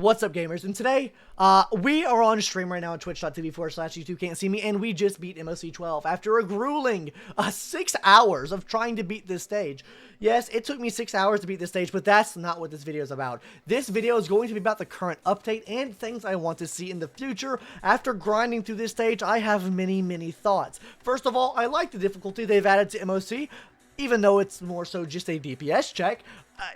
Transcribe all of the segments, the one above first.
What's up, gamers? And today, we are on stream right now at twitch.tv/YouTube can't see me, and we just beat MOC 12 after a grueling 6 hours of trying to beat this stage. Yes, it took me 6 hours to beat this stage, but that's not what this video is about. This video is going to be about the current update and things I want to see in the future. After grinding through this stage, I have many thoughts. First of all, I like the difficulty they've added to MOC. Even though it's more so just a DPS check,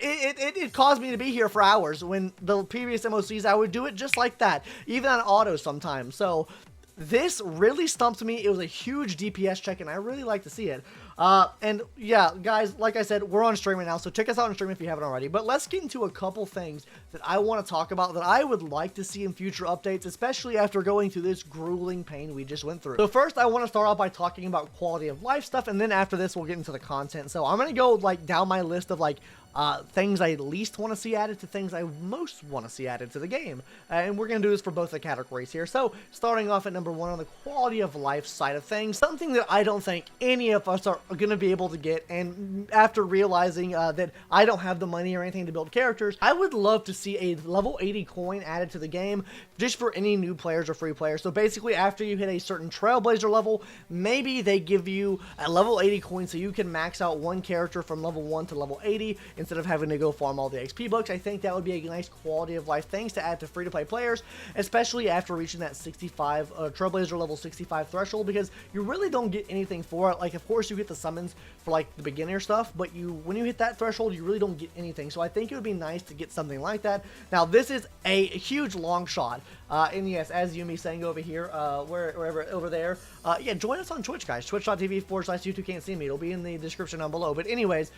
it caused me to be here for hours. When the previous MOCs, I would do it just like that, even on auto sometimes. So this really stumped me. It was a huge DPS check, and I really like to see it. And yeah, guys, like I said, we're on stream right now, so check us out on stream if you haven't already. But let's get into a couple things that I want to talk about that I would like to see in future updates, especially after going through this grueling pain we just went through. So first, I want to start off by talking about quality of life stuff, and then after this, we'll get into the content. So I'm going to go like down my list of like things I least want to see added to things I most want to see added to the game. And we're going to do this for both the categories here. So starting off at number 1 on the quality of life side of things, something that I don't think any of us are going to be able to get, and after realizing that I don't have the money or anything to build characters, I would love to see a level 80 coin added to the game just for any new players or free players. So basically, after you hit a certain Trailblazer level, maybe they give you a level 80 coin so you can max out one character from level 1 to level 80 instead of having to go farm all the XP books. I think that would be a nice quality of life things to add to free-to-play players, especially after reaching that 65 Trailblazer level 65 threshold, because you really don't get anything for it. Like, of course, you get the summons for like the beginner stuff, but when you hit that threshold, you really don't get anything. So I think it would be nice to get something like that. Now, this is a huge long shot, and yes, as Yumi saying over here, wherever over there, yeah, join us on Twitch, guys. Twitch.tv/YouTube can't see me. It'll be in the description down below. But anyways,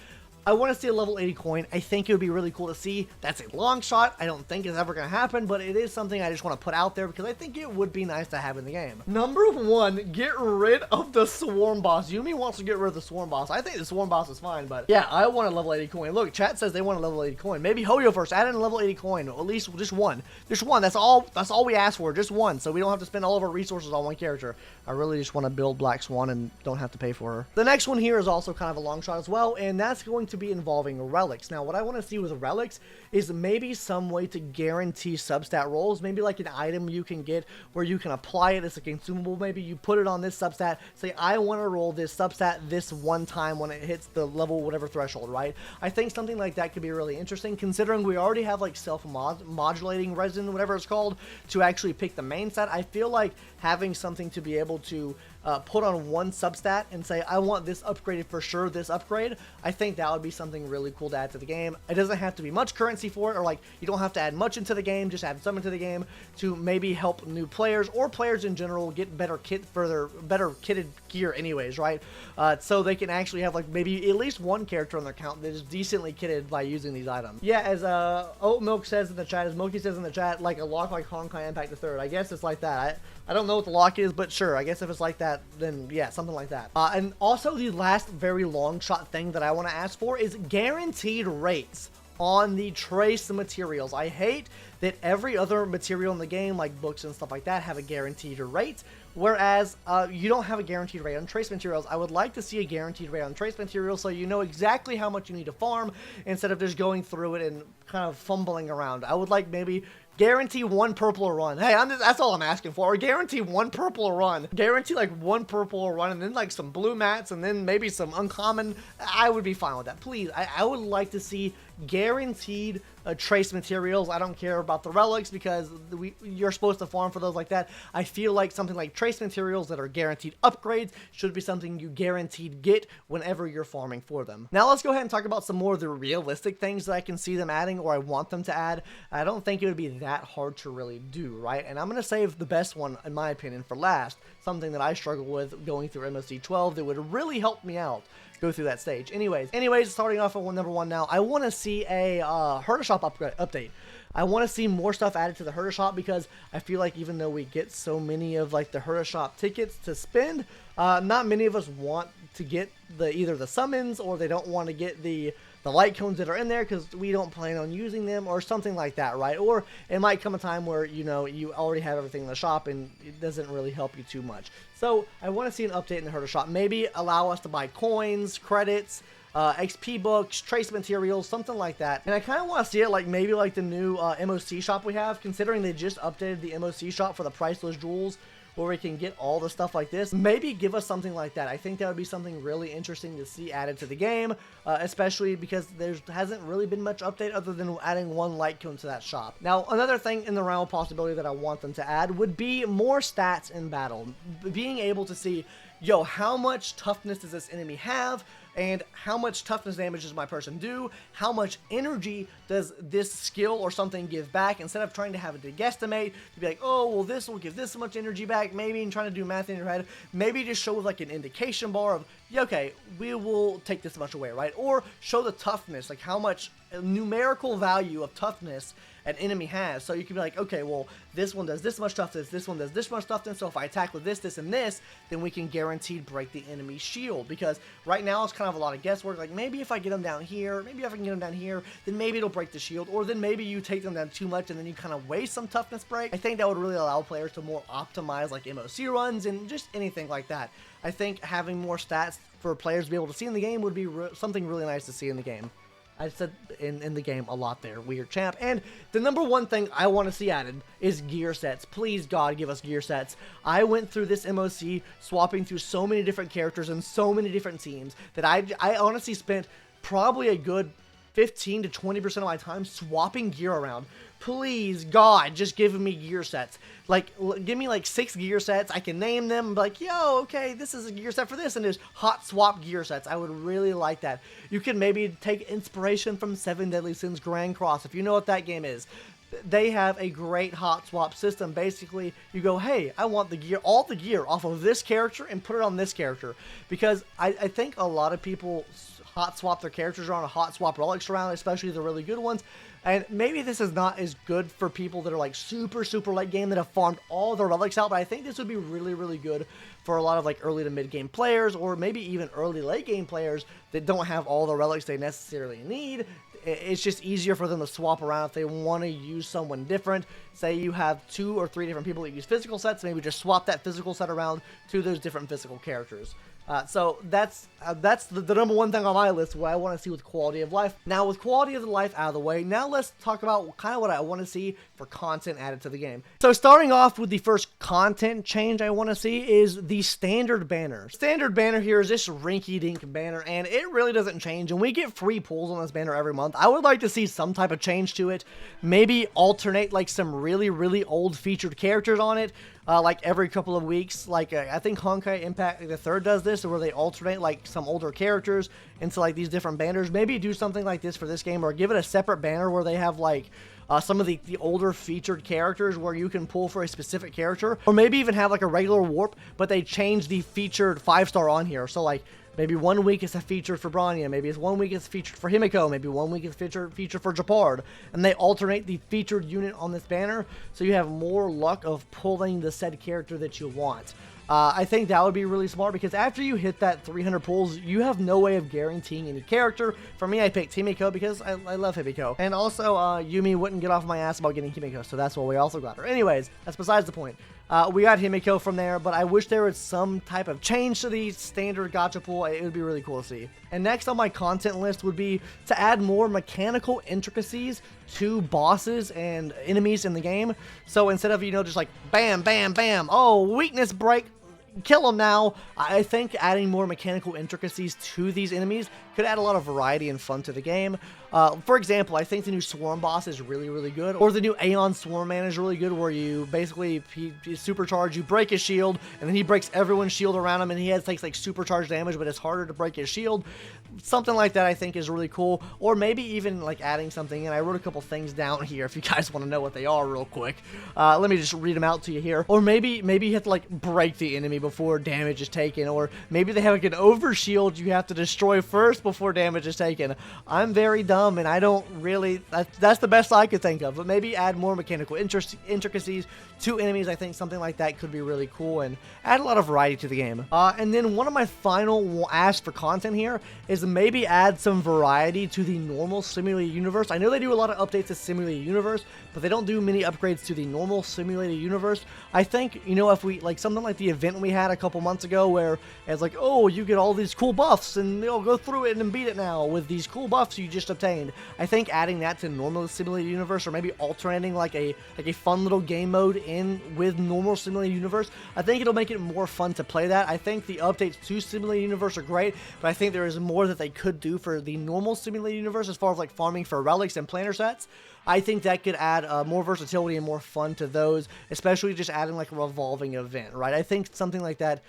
I want to see a level 80 coin. I think it would be really cool to see. That's a long shot. I don't think it's ever going to happen, but it is something I just want to put out there because I think it would be nice to have in the game. Number 1, get rid of the Swarm Boss. Yumi wants to get rid of the Swarm Boss. I think the Swarm Boss is fine, but yeah, I want a level 80 coin. Look, chat says they want a level 80 coin. Maybe Hoyo first, add in a level 80 coin. At least just one. Just one. That's all we ask for. Just one. So we don't have to spend all of our resources on one character. I really just want to build Black Swan and don't have to pay for her. The next one here is also kind of a long shot as well, and that's going to be involving relics. Now, what I want to see with relics is maybe some way to guarantee substat rolls, maybe like an item you can get where you can apply it as a consumable. Maybe you put it on this substat, say I want to roll this substat this one time when it hits the level whatever threshold, right? I think something like that could be really interesting, considering we already have like self-modulating resin, whatever it's called, to actually pick the main stat. I feel like having something to be able to put on one substat and say I want this upgraded for sure, this upgrade, I think that would be something really cool to add to the game. It doesn't have to be much currency for it, or like you don't have to add much into the game, just add some into the game to maybe help new players or players in general get better better kitted gear anyways, right? So they can actually have like maybe at least one character on their account that is decently kitted by using these items. Yeah, as Oat Milk says in the chat, as Moki says in the chat, like a lock like Honkai Impact the Third. I guess it's like that. I don't know what the lock is, but sure, I guess if it's like that, then yeah, something like that. And also the last very long shot thing that I want to ask for is guaranteed rates on the trace materials. I hate that every other material in the game, like books and stuff like that, have a guaranteed rate, whereas you don't have a guaranteed rate on trace materials. I would like to see a guaranteed rate on trace materials so you know exactly how much you need to farm instead of just going through it and kind of fumbling around. I would like maybe guarantee one purple a run. Hey, that's all I'm asking for. Or guarantee one purple a run. Guarantee like one purple a run and then like some blue mats and then maybe some uncommon. I would be fine with that. Please, I would like to see guaranteed trace materials. I don't care about the relics because you're supposed to farm for those like that. I feel like something like trace materials that are guaranteed upgrades should be something you guaranteed get whenever you're farming for them. Now let's go ahead and talk about some more of the realistic things that I can see them adding or I want them to add. I don't think it would be that hard to really do, right? And I'm going to save the best one, in my opinion, for last. Something that I struggle with going through MOC 12 that would really help me out go through that stage. Anyways, starting off at number 1 now, I want to see a Herder Shop update. I want to see more stuff added to the Herder Shop because I feel like even though we get so many of like the Herder Shop tickets to spend, not many of us want to get either the summons or they don't want to get the light cones that are in there because we don't plan on using them or something like that, right? Or it might come a time where, you know, you already have everything in the shop and it doesn't really help you too much. So I want to see an update in the Herder Shop. Maybe allow us to buy coins, credits, XP books, trace materials, something like that. And I kind of want to see it like maybe like the new MOC shop we have, considering they just updated the MOC shop for the priceless jewels, where we can get all the stuff like this. Maybe give us something like that. I think that would be something really interesting to see added to the game, especially because there hasn't really been much update other than adding one light cone to that shop. Now, another thing in the realm of possibility that I want them to add would be more stats in battle. Being able to see, yo, how much toughness does this enemy have? And how much toughness damage does my person do? How much energy does this skill or something give back? Instead of trying to have it to guesstimate, to be like, oh, well, this will give this much energy back, maybe, and trying to do math in your head, maybe just show like an indication bar of, yeah, okay, we will take this much away, right? Or show the toughness, like how much numerical value of toughness an enemy has. So you can be like, okay, well, this one does this much toughness, this one does this much toughness, so if I attack with this, this, and this, then we can guaranteed break the enemy's shield. Because right now it's kind of a lot of guesswork, like maybe if I get them down here, maybe if I can get them down here, then maybe it'll break the shield, or then maybe you take them down too much and then you kind of waste some toughness break. I think that would really allow players to more optimize like MOC runs and just anything like that. I think having more stats for players to be able to see in the game would be something really nice to see in the game. I said in the game a lot there, weird champ. And the number one thing I want to see added is gear sets. Please, God, give us gear sets. I went through this MOC swapping through so many different characters and so many different teams that I honestly spent probably a good 15 to 20% of my time swapping gear around. Please, God, just give me gear sets. Like, give me like 6 gear sets. I can name them and be like, yo, okay, this is a gear set for this, and there's hot swap gear sets. I would really like that. You can maybe take inspiration from 7 Deadly Sins Grand Cross, if you know what that game is. They have a great hot swap system. Basically, you go, hey, I want the gear, all the gear off of this character and put it on this character. Because I think a lot of people hot swap their characters around, hot swap relics around, especially the really good ones. And maybe this is not as good for people that are like super late game that have farmed all their relics out, but I think this would be really good for a lot of like early to mid game players, or maybe even early late game players that don't have all the relics they necessarily need. It's just easier for them to swap around if they want to use someone different. Say you have 2 or 3 different people that use physical sets, maybe just swap that physical set around to those different physical characters. So that's the number one thing on my list, what I want to see with quality of life. Now, with quality of life out of the way, now let's talk about kind of what I want to see for content added to the game. So starting off with the first content change I want to see is the standard banner. Standard banner here is this rinky-dink banner, and it really doesn't change, and we get free pulls on this banner every month. I would like to see some type of change to it. Maybe alternate like some really old featured characters on it. Like every couple of weeks, like I think Honkai Impact the 3rd does this, where they alternate like some older characters into like these different banners. Maybe do something like this for this game, or give it a separate banner where they have like some of the older featured characters where you can pull for a specific character, or maybe even have like a regular warp, but they change the featured 5-star on here. So like maybe 1 week it's a featured for Bronya, maybe it's 1 week it's featured for Himiko, maybe 1 week it's featured for Japard, and they alternate the featured unit on this banner, so you have more luck of pulling the said character that you want. I think that would be really smart, because after you hit that 300 pulls, you have no way of guaranteeing any character. For me, I picked Himiko because I love Himiko. And also, Yumi wouldn't get off my ass about getting Himiko, so that's why we also got her. Anyways, that's besides the point. We got Himiko from there, but I wish there was some type of change to the standard gacha pool. It would be really cool to see. And next on my content list would be to add more mechanical intricacies to bosses and enemies in the game. So instead of, you know, just like bam, bam, bam, oh, weakness break, kill them now, I think adding more mechanical intricacies to these enemies could add a lot of variety and fun to the game. For example, I think the new Swarm boss is really good, or the new Aeon Swarm man is really good, where you basically, he supercharge, you break his shield, and then he breaks everyone's shield around him, and he takes like supercharged damage, but it's harder to break his shield. Something like that I think is really cool. Or maybe even like adding something, and I wrote a couple things down here if you guys want to know what they are real quick. Let me just read them out to you here. Or maybe you have to like break the enemy before damage is taken, or maybe they have like an overshield you have to destroy first before damage is taken. I'm very dumb, and I don't really, that's the best I could think of, but maybe add more mechanical intricacies to enemies. I think something like that could be really cool and add a lot of variety to the game. And then one of my final asks for content here is maybe add some variety to the normal simulated universe. I know they do a lot of updates to simulated universe, but they don't do many upgrades to the normal simulated universe. I think, you know, if we, like something like the event we had a couple months ago where it's like, oh, you get all these cool buffs and they'll go through it it and beat it now with these cool buffs you just obtained. I think adding that to normal simulated universe, or maybe alternating like a fun little game mode in with normal simulated universe, I think it'll make it more fun to play that. I think the updates to simulated universe are great, but I think there is more that they could do for the normal simulated universe as far as like farming for relics and planner sets. I think that could add more versatility and more fun to those, especially just adding like a revolving event, right? I think something like that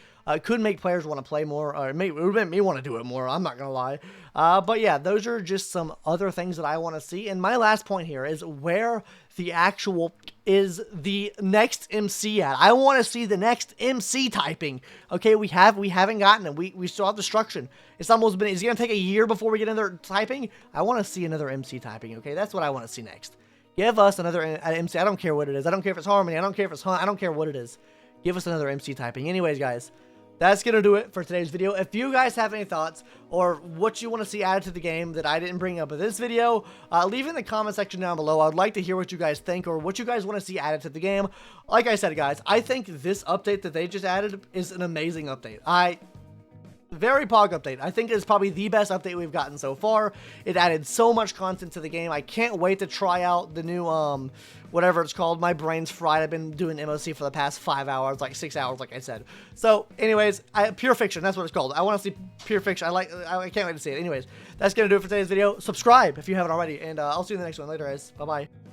could make players want to play more, or it would make me want to do it more, I'm not going to lie. But yeah, those are just some other things that I want to see. And my last point here is where the actual is the next MC at. I want to see the next MC typing. Okay, we haven't gotten it. We still have destruction. It's almost been, is it going to take a year before we get another typing? I want to see another MC typing, okay? That's what I want to see next. Give us another MC. I don't care what it is. I don't care if it's Harmony. I don't care if it's Hunt. I don't care what it is. Give us another MC typing. Anyways, guys, that's going to do it for today's video. If you guys have any thoughts or what you want to see added to the game that I didn't bring up in this video, leave it in the comment section down below. I would like to hear what you guys think or what you guys want to see added to the game. Like I said, guys, I think this update that they just added is an amazing update. Very pog update. I think it's probably the best update we've gotten so far. It added so much content to the game. I can't wait to try out the new, whatever it's called. My brain's fried. I've been doing MOC for the past 5 hours, like 6 hours, like I said. So, anyways, Pure Fiction, that's what it's called. I want to see Pure Fiction. I can't wait to see it. Anyways, that's going to do it for today's video. Subscribe if you haven't already, and I'll see you in the next one later, guys. Bye-bye.